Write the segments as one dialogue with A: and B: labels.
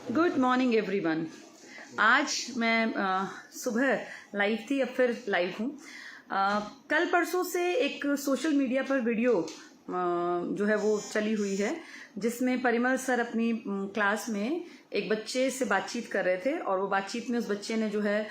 A: Good morning everyone. आज मैं सुबह लाइव थी, अब फिर लाइव हूँ। कल परसों से एक सोशल मीडिया पर वीडियो जो है वो चली हुई है, जिसमें परिमल सर अपनी क्लास में एक बच्चे से बातचीत कर रहे थे और वो बातचीत में उस बच्चे ने जो है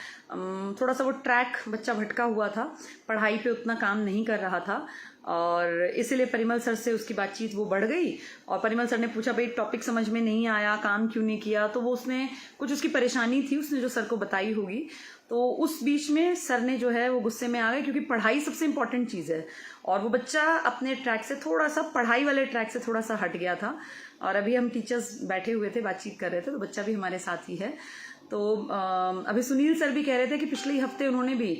A: थोड़ा सा वो ट्रैक बच्चा भटका हुआ था, पढ़ाई पे उतना काम नहीं कर रहा था और इसीलिए परिमल सर से उसकी बातचीत वो बढ़ गई। और परिमल सर ने पूछा भाई टॉपिक समझ में नहीं आया, काम क्यों नहीं किया, तो वो उसने कुछ उसकी परेशानी थी उसने जो सर को बताई होगी। तो उस बीच में सर ने जो है वो गुस्से में आ गए, क्योंकि पढ़ाई सबसे इंपॉर्टेंट चीज़ है और वो बच्चा अपने ट्रैक से थोड़ा सा, पढ़ाई वाले ट्रैक से थोड़ा सा हट गया था। और अभी हम टीचर्स बैठे हुए थे, बातचीत कर रहे थे, तो बच्चा भी हमारे साथ ही है। तो अभी सुनील सर भी कह रहे थे कि पिछले हफ्ते उन्होंने भी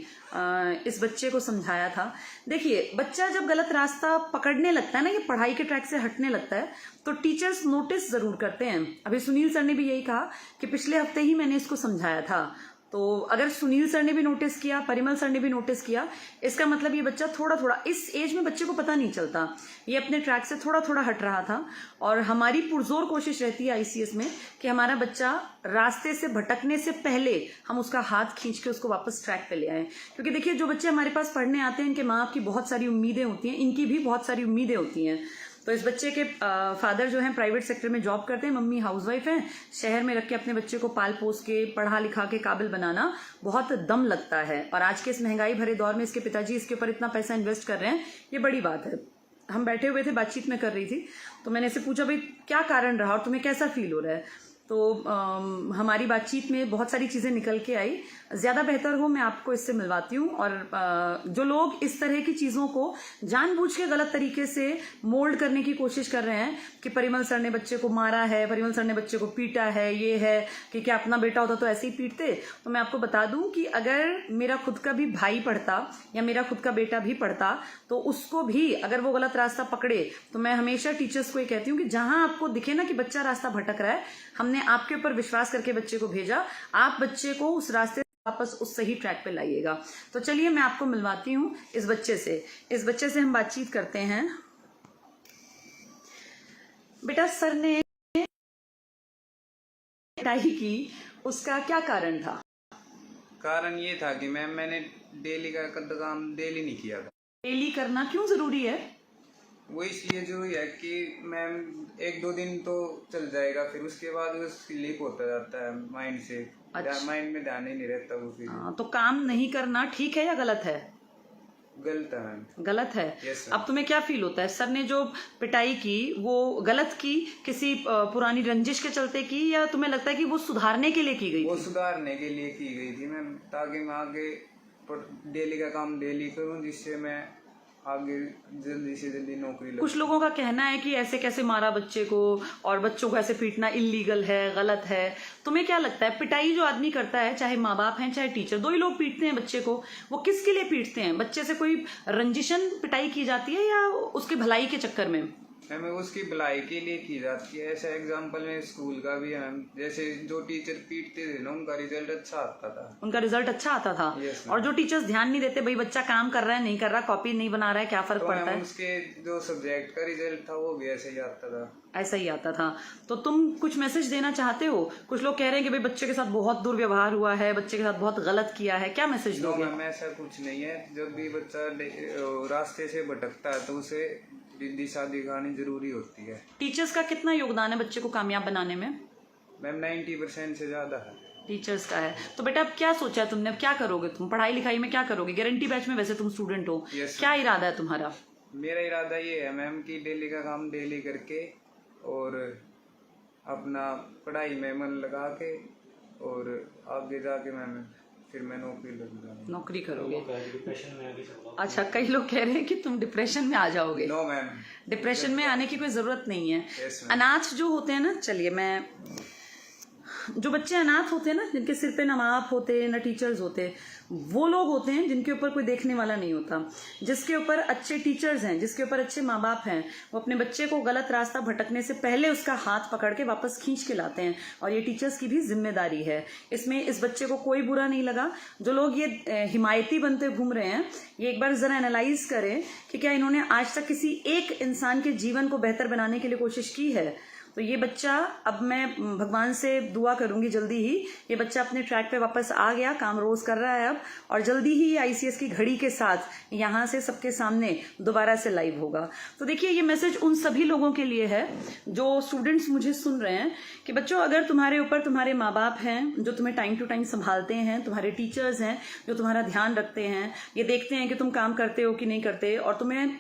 A: इस बच्चे को समझाया था। देखिए, बच्चा जब गलत रास्ता पकड़ने लगता है ना, ये पढ़ाई के ट्रैक से हटने लगता है, तो टीचर्स नोटिस जरूर करते हैं। अभी सुनील सर ने भी यही कहा कि पिछले हफ्ते ही मैंने इसको समझाया था। तो अगर सुनील सर ने भी नोटिस किया, परिमल सर ने भी नोटिस किया, इसका मतलब ये बच्चा थोड़ा थोड़ा, इस एज में बच्चे को पता नहीं चलता, ये अपने ट्रैक से थोड़ा थोड़ा हट रहा था। और हमारी पुरजोर कोशिश रहती है आईसीएस में कि हमारा बच्चा रास्ते से भटकने से पहले हम उसका हाथ खींच के उसको वापस ट्रैक पे ले आए। क्योंकि देखिए, जो बच्चे हमारे पास पढ़ने आते हैं, इनके माँ बाप की बहुत सारी उम्मीदें होती हैं, इनकी भी बहुत सारी उम्मीदें होती हैं। तो इस बच्चे के फादर जो हैं प्राइवेट सेक्टर में जॉब करते हैं, मम्मी हाउसवाइफ हैं। शहर में रख के अपने बच्चे को पाल पोस के पढ़ा लिखा के काबिल बनाना बहुत दम लगता है, और आज के इस महंगाई भरे दौर में इसके पिताजी इसके ऊपर इतना पैसा इन्वेस्ट कर रहे हैं, ये बड़ी बात है। हम बैठे हुए थे, बातचीत में कर रही थी, तो मैंने इसे पूछा भाई क्या कारण रहा और तुम्हें कैसा फील हो रहा है। तो हमारी बातचीत में बहुत सारी चीज़ें निकल के आई। ज़्यादा बेहतर हो मैं आपको इससे मिलवाती हूँ। और जो लोग इस तरह की चीज़ों को जानबूझ के गलत तरीके से मोल्ड करने की कोशिश कर रहे हैं कि परिमल सर ने बच्चे को मारा है, परिमल सर ने बच्चे को पीटा है, ये है कि क्या अपना बेटा होता तो ऐसे ही पीटते। तो मैं आपको बता दूं कि अगर मेरा खुद का भी भाई पढ़ता या मेरा खुद का बेटा भी पढ़ता, तो उसको भी अगर वो गलत रास्ता पकड़े, तो मैं हमेशा टीचर्स को ये कहती हूँ कि जहां आपको दिखे ना कि बच्चा रास्ता भटक रहा है, हमने आपके ऊपर विश्वास करके बच्चे को भेजा, आप बच्चे को उस रास्ते वापस उस सही ट्रैक पे लाइएगा। तो चलिए मैं आपको मिलवाती हूँ इस बच्चे से। इस बच्चे से हम बातचीत करते हैं। बेटा, सर ने पिटाई की, उसका क्या कारण था?
B: कारण ये था कि मैंने डेली का काम डेली नहीं किया था।
A: डेली करना क्यों जरूरी है?
B: वो इसलिए जरूरी है कि मैम 1-2 दिन तो चल जाएगा, फिर उसके बाद वो स्लिप होता जाता है माइंड से।
A: अच्छा।
B: माइंड में ध्यान ही नहीं रहता वो फिर।
A: तो काम नहीं करना ठीक है या गलत है?
B: गलत है मैम।
A: गलत है।
B: Yes sir.
A: अब तुम्हें क्या फील होता है, सर ने जो पिटाई की वो गलत की, किसी पुरानी रंजिश के चलते की, या तुम्हें लगता है कि वो सुधारने के लिए की गई?
B: वो सुधारने के लिए की गई थी मैम, ताकि मैं आगे डेली का काम डेली करूँ, जिससे मैं आगे जल्दी से जल्दी नौकरी लग।
A: कुछ लोगों का कहना है कि ऐसे कैसे मारा बच्चे को, और बच्चों को ऐसे पीटना इलीगल है, गलत है। तुम्हें क्या लगता है, पिटाई जो आदमी करता है, चाहे माँ बाप हैं चाहे टीचर, दो ही लोग पीटते हैं बच्चे को, वो किसके लिए पीटते हैं? बच्चे से कोई रंजिशन पिटाई की जाती है या उसके भलाई के चक्कर में?
B: मैम उसकी भलाई के लिए की जाती है। ऐसा एग्जाम्पल में स्कूल का भी है मैम, जैसे जो टीचर पीटते थे ना, उनका रिजल्ट अच्छा आता था।
A: उनका रिजल्ट अच्छा आता था।
B: Yes,
A: और जो टीचर्स ध्यान नहीं देते, भाई बच्चा काम कर रहा है नहीं कर रहा, कॉपी नहीं बना रहा है, क्या फर्क
B: तो
A: पड़ता है,
B: उसके जो सब्जेक्ट का रिजल्ट था वो भी ऐसे ही आता था।
A: ऐसा ही आता था। तो तुम कुछ मैसेज देना चाहते हो? कुछ लोग कह रहे हैं कि भाई बच्चे के साथ बहुत दुर्व्यवहार हुआ है, बच्चे के साथ बहुत गलत किया है, क्या मैसेज दोगे?
B: मैम ऐसा कुछ नहीं है। जब भी बच्चा रास्ते से भटकता है तो उसे दिशा दिखानी जरूरी होती है।
A: टीचर्स का कितना योगदान है बच्चे को कामयाब बनाने में?
B: मैम 90% से ज्यादा है
A: टीचर्स का है। तो बेटा अब क्या सोचा है तुमने, अब क्या करोगे तुम, पढ़ाई लिखाई में क्या करोगे? गारंटी बैच में वैसे तुम स्टूडेंट हो, क्या इरादा है तुम्हारा?
B: मेरा इरादा ये है मैम कि डेली का काम डेली करके और अपना पढ़ाई में मन लगा के और आगे जाके मैम फिर मैं नौकरी लग जाऊंगा।
A: नौकरी करोगे? अच्छा, कई लोग कह रहे हैं कि तुम डिप्रेशन में आ जाओगे।
B: नो मैम,
A: डिप्रेशन में आने की कोई जरूरत नहीं है।
B: Yes,
A: अनाथ जो होते हैं ना, चलिए मैं, जो बच्चे अनाथ होते हैं ना, जिनके सिर पे ना माँ बाप होते ना टीचर्स होते, वो लोग होते हैं जिनके ऊपर कोई देखने वाला नहीं होता। जिसके ऊपर अच्छे टीचर्स हैं, जिसके ऊपर अच्छे माँ बाप हैं, वो अपने बच्चे को गलत रास्ता भटकने से पहले उसका हाथ पकड़ के वापस खींच के लाते हैं, और ये टीचर्स की भी जिम्मेदारी है। इसमें इस बच्चे को कोई बुरा नहीं लगा। जो लोग ये हिमायती बनते घूम रहे हैं, ये एक बार जरा एनालाइज करें कि क्या इन्होंने आज तक किसी एक इंसान के जीवन को बेहतर बनाने के लिए कोशिश की है। तो ये बच्चा, अब मैं भगवान से दुआ करूंगी जल्दी ही ये बच्चा अपने ट्रैक पे वापस आ गया, काम रोज कर रहा है अब, और जल्दी ही आईसीएस की घड़ी के साथ यहाँ से सबके सामने दोबारा से लाइव होगा। तो देखिए ये मैसेज उन सभी लोगों के लिए है जो स्टूडेंट्स मुझे सुन रहे हैं कि बच्चों, अगर तुम्हारे ऊपर तुम्हारे माँ बाप हैं जो तुम्हें टाइम टू टाइम संभालते हैं, तुम्हारे टीचर्स हैं जो तुम्हारा ध्यान रखते हैं, ये देखते हैं कि तुम काम करते हो कि नहीं करते, और तुम्हें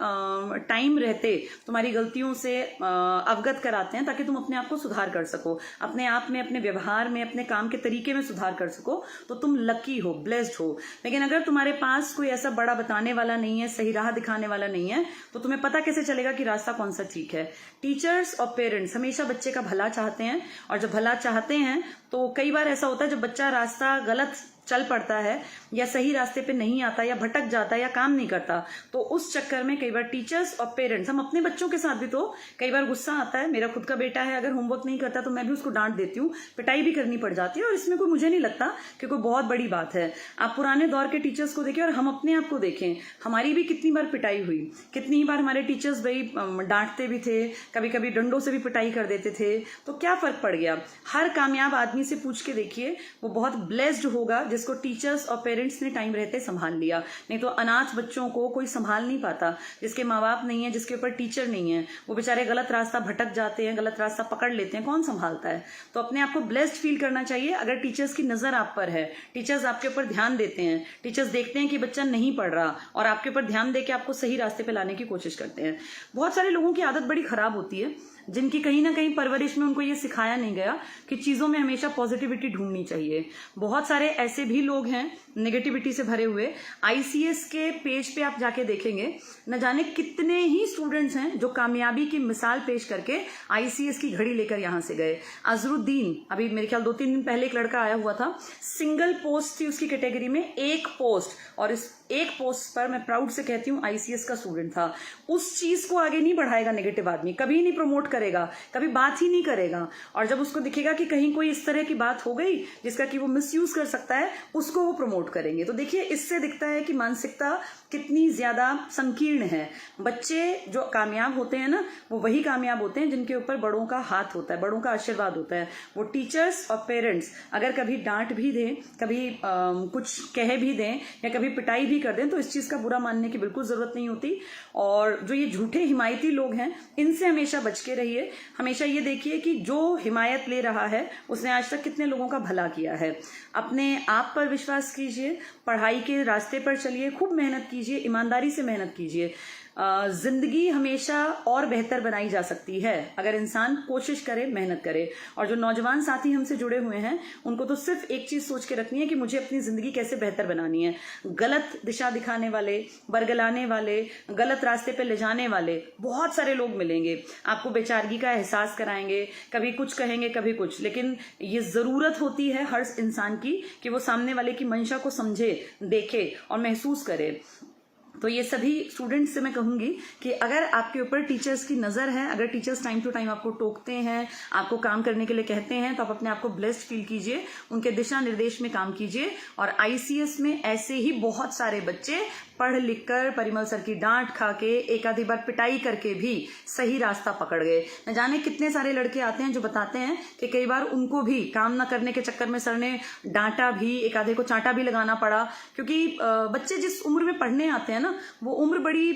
A: टाइम रहते तुम्हारी गलतियों से अवगत कराते हैं ताकि तुम अपने आप को सुधार कर सको, अपने आप में, अपने व्यवहार में, अपने काम के तरीके में सुधार कर सको, तो तुम लकी हो, ब्लेस्ड हो। लेकिन अगर तुम्हारे पास कोई ऐसा बड़ा बताने वाला नहीं है, सही राह दिखाने वाला नहीं है, तो तुम्हें पता कैसे चलेगा कि रास्ता कौन सा ठीक है। टीचर्स और पेरेंट्स हमेशा बच्चे का भला चाहते हैं, और जब भला चाहते हैं तो कई बार ऐसा होता है जब बच्चा रास्ता गलत चल पड़ता है या सही रास्ते पे नहीं आता या भटक जाता है या काम नहीं करता, तो उस चक्कर में कई बार टीचर्स और पेरेंट्स, हम अपने बच्चों के साथ भी तो कई बार गुस्सा आता है। मेरा खुद का बेटा है, अगर होमवर्क नहीं करता तो मैं भी उसको डांट देती हूँ, पिटाई भी करनी पड़ जाती है, और इसमें कोई मुझे नहीं लगता कि कोई बहुत बड़ी बात है। आप पुराने दौर के टीचर्स को देखें और हम अपने आप को देखें, हमारी भी कितनी बार पिटाई हुई, कितनी बार हमारे टीचर्स भाई डांटते भी थे, कभी कभी डंडों से भी पिटाई कर देते थे। तो क्या फर्क पड़ गया? हर कामयाब आदमी से पूछ के देखिए, वो बहुत ब्लेस्ड होगा जिसको टीचर्स और पेरेंट्स ने टाइम रहते संभाल लिया। नहीं तो अनाथ बच्चों को कोई संभाल नहीं पाता, जिसके माँ बाप नहीं है, जिसके ऊपर टीचर नहीं है, वो बेचारे गलत रास्ता भटक जाते हैं, गलत रास्ता पकड़ लेते हैं, कौन संभालता है? तो अपने आप को ब्लेस्ड फील करना चाहिए अगर टीचर्स की नजर आप पर है, टीचर्स आपके ऊपर ध्यान देते हैं, टीचर्स देखते हैं कि बच्चा नहीं पढ़ रहा और आपके ऊपर ध्यान देके आपको सही रास्ते पे लाने की कोशिश करते हैं। बहुत सारे लोगों की आदत बड़ी खराब होती है, जिनकी कहीं ना कहीं परवरिश में उनको ये सिखाया नहीं गया कि चीजों में हमेशा पॉजिटिविटी ढूंढनी चाहिए। बहुत सारे ऐसे भी लोग हैं नेगेटिविटी से भरे हुए। आईसीएस के पेज पे आप जाके देखेंगे, न जाने कितने ही स्टूडेंट्स हैं जो कामयाबी की मिसाल पेश करके आईसीएस की घड़ी लेकर यहां से गए। अजरुद्दीन, अभी मेरे ख्याल 2-3 दिन पहले एक लड़का आया हुआ था, सिंगल पोस्ट थी उसकी कैटेगरी में, एक पोस्ट, और इस एक पोस्ट पर मैं प्राउड से कहती हूँ आईसीएस का स्टूडेंट था। उस चीज को आगे नहीं बढ़ाएगा नेगेटिव आदमी, कभी नहीं प्रमोट करेगा, कभी बात ही नहीं करेगा, और जब उसको दिखेगा कि कहीं कोई इस तरह की बात हो गई जिसका कि वो मिसयूज कर सकता है, उसको वो प्रमोट करेंगे। तो देखिए इससे दिखता है कि मानसिकता कितनी ज्यादा संकीर्ण है। बच्चे जो कामयाब होते हैं ना, वो वही कामयाब होते हैं जिनके ऊपर बड़ों का हाथ होता है, बड़ों का आशीर्वाद होता है। वो टीचर्स और पेरेंट्स अगर कभी डांट भी दें, कभी कुछ कह भी दें या कभी पिटाई भी कर दें, तो इस चीज का बुरा मानने की बिल्कुल जरूरत नहीं होती। और जो ये झूठे हिमायती लोग हैं, इनसे हमेशा बच के रहिए। हमेशा ये देखिए कि जो हिमायत ले रहा है उसने आज तक कितने लोगों का भला किया है। अपने आप पर विश्वास कीजिए, पढ़ाई के रास्ते पर चलिए, खूब मेहनत कीजिए, ईमानदारी से मेहनत कीजिए। जिंदगी हमेशा और बेहतर बनाई जा सकती है अगर इंसान कोशिश करे, मेहनत करे। और जो नौजवान साथी हमसे जुड़े हुए हैं, उनको तो सिर्फ एक चीज सोच के रखनी है कि मुझे अपनी जिंदगी कैसे बेहतर बनानी है। गलत दिशा दिखाने वाले, बरगलाने वाले, गलत रास्ते पे ले जाने वाले बहुत सारे लोग मिलेंगे, आपको बेचारगी का एहसास कराएंगे, कभी कुछ कहेंगे कभी कुछ, लेकिन ये जरूरत होती है हर इंसान की कि वो सामने वाले की मंशा को समझे, देखे और महसूस करे। तो ये सभी स्टूडेंट्स से मैं कहूंगी कि अगर आपके ऊपर टीचर्स की नजर है, अगर टीचर्स टाइम टू टाइम आपको टोकते हैं, आपको काम करने के लिए कहते हैं, तो आप अपने आप को ब्लेस्ड फील कीजिए, उनके दिशा निर्देश में काम कीजिए। और आईसीएस में ऐसे ही बहुत सारे बच्चे पढ़ लिख कर, परिमल सर की डांट खा के, एक आधी बार पिटाई करके भी सही रास्ता पकड़ गए। न जाने कितने सारे लड़के आते हैं जो बताते हैं कि कई बार उनको भी काम न करने के चक्कर में सर ने डांटा भी, एक आधे को चांटा भी लगाना पड़ा। क्योंकि बच्चे जिस उम्र में पढ़ने आते हैं ना, वो उम्र बड़ी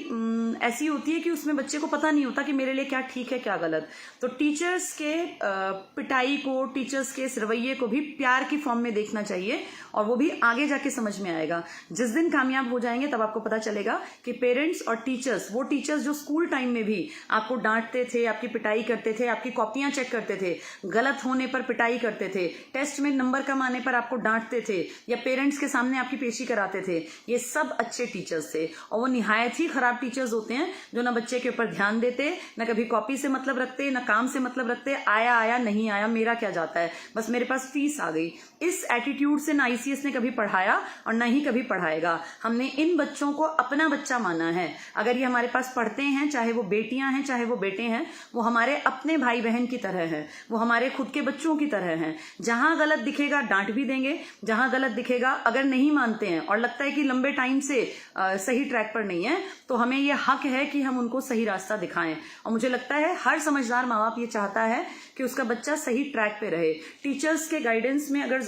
A: ऐसी होती है कि उसमें बच्चे को पता नहीं होता कि मेरे लिए क्या ठीक है क्या गलत। तो टीचर्स के पिटाई को, टीचर्स के इस रवैये को भी प्यार की फॉर्म में देखना चाहिए, और वो भी आगे जाके समझ में आएगा। जिस दिन कामयाब हो जाएंगे तब आपको पता चलेगा कि पेरेंट्स और टीचर्स, वो टीचर्स जो स्कूल टाइम में भी आपको डांटते थे, आपकी पिटाई करते थे, आपकी कॉपियां चेक करते थे, गलत होने पर पिटाई करते थे, टेस्ट में नंबर कम आने पर आपको डांटते थे, या पेरेंट्स के सामने आपकी पेशी कराते थे, ये सब अच्छे टीचर्स थे। और वो निहायत ही खराब टीचर्स होते हैं जो ना बच्चे के ऊपर ध्यान देते, ना कभी कॉपी से मतलब रखते, ना काम से मतलब रखते। आया आया, नहीं आया मेरा क्या जाता है, बस मेरे पास फीस आ गई। इस एटीट्यूड से ना आईसीएस ने कभी पढ़ाया और ना ही कभी पढ़ाएगा। हमने इन बच्चों को अपना बच्चा माना है। अगर ये हमारे पास पढ़ते हैं, चाहे वो बेटियां हैं चाहे वो बेटे हैं, वो हमारे अपने भाई बहन की तरह हैं, वो हमारे खुद के बच्चों की तरह हैं। जहां गलत दिखेगा डांट भी देंगे, जहां गलत दिखेगा, अगर नहीं मानते हैं और लगता है कि लंबे टाइम से सही ट्रैक पर नहीं है, तो हमें ये हक है कि हम उनको सही रास्ता दिखाएं। और मुझे लगता है हर समझदार माँ बाप ये चाहता है कि उसका बच्चा सही ट्रैक पे रहे। टीचर्स के गाइडेंस में अगर